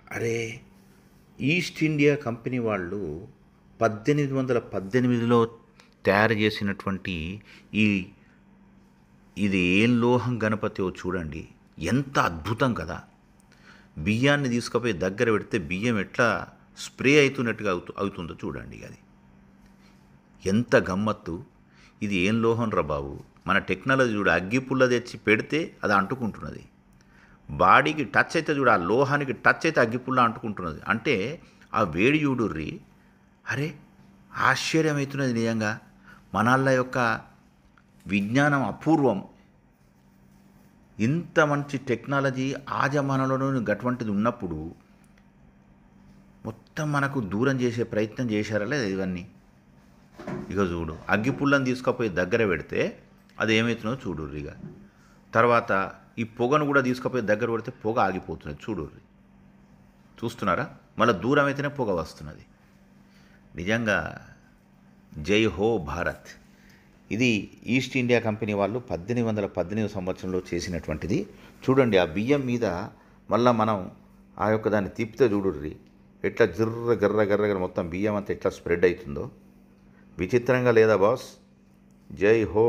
అరే, east India company వాళ్ళు 1818లో తయారు చేసినటువంటి ఈ ఇది ఏం లోహం గణపతియో చూడండి. ఎంత అద్భుతం కదా! బియ్యాన్ని తీసుకుపోయి దగ్గర పెడితే బియ్యం ఎట్లా స్ప్రే అవుతున్నట్టుగా అవుతుందో చూడండి. అది ఎంత గమ్మత్తు! ఇది ఏం లోహం రా బాబు! మన టెక్నాలజీ చూడు, అగ్గి పుల్ల తెచ్చి పెడితే అది అంటుకుంటున్నది. బాడీకి టచ్ అయితే చూడు, ఆ లోహానికి టచ్ అయితే అగ్గిపుల్ల అంటుకుంటున్నది. అంటే ఆ వేడి చూడుర్రి. అరే, ఆశ్చర్యమవుతున్నది నిజంగా. మనాళ్ళ యొక్క విజ్ఞానం అపూర్వం. ఇంత మంచి టెక్నాలజీ ఆ జమానాలోనూ అటువంటిది ఉన్నప్పుడు మొత్తం మనకు దూరం చేసే ప్రయత్నం చేశారా లేదా ఇవన్నీ? ఇక చూడు, అగ్గిపుల్లని తీసుకుపోయి దగ్గర పెడితే అది ఏమవుతుందో చూడుర్రి. ఇక తర్వాత ఈ పొగను కూడా తీసుకుపోయి దగ్గర పెడితే పొగ ఆగిపోతున్నది చూడుర్రి. చూస్తున్నారా? మళ్ళీ దూరం అయితేనే పొగ వస్తున్నది. నిజంగా జై హో భారత్. ఇది ఈస్ట్ ఇండియా కంపెనీ వాళ్ళు 1818 సంవత్సరంలో చేసినటువంటిది. చూడండి, ఆ బియ్యం మీద మళ్ళీ మనం ఆ యొక్క దాన్ని తిప్పితే చూడుర్రి, ఎట్లా జర్ర గర్ర గర్ర గర్ర మొత్తం బియ్యం అంతా ఎట్లా స్ప్రెడ్ అవుతుందో. విచిత్రంగా లేదా బాస్? జై హో.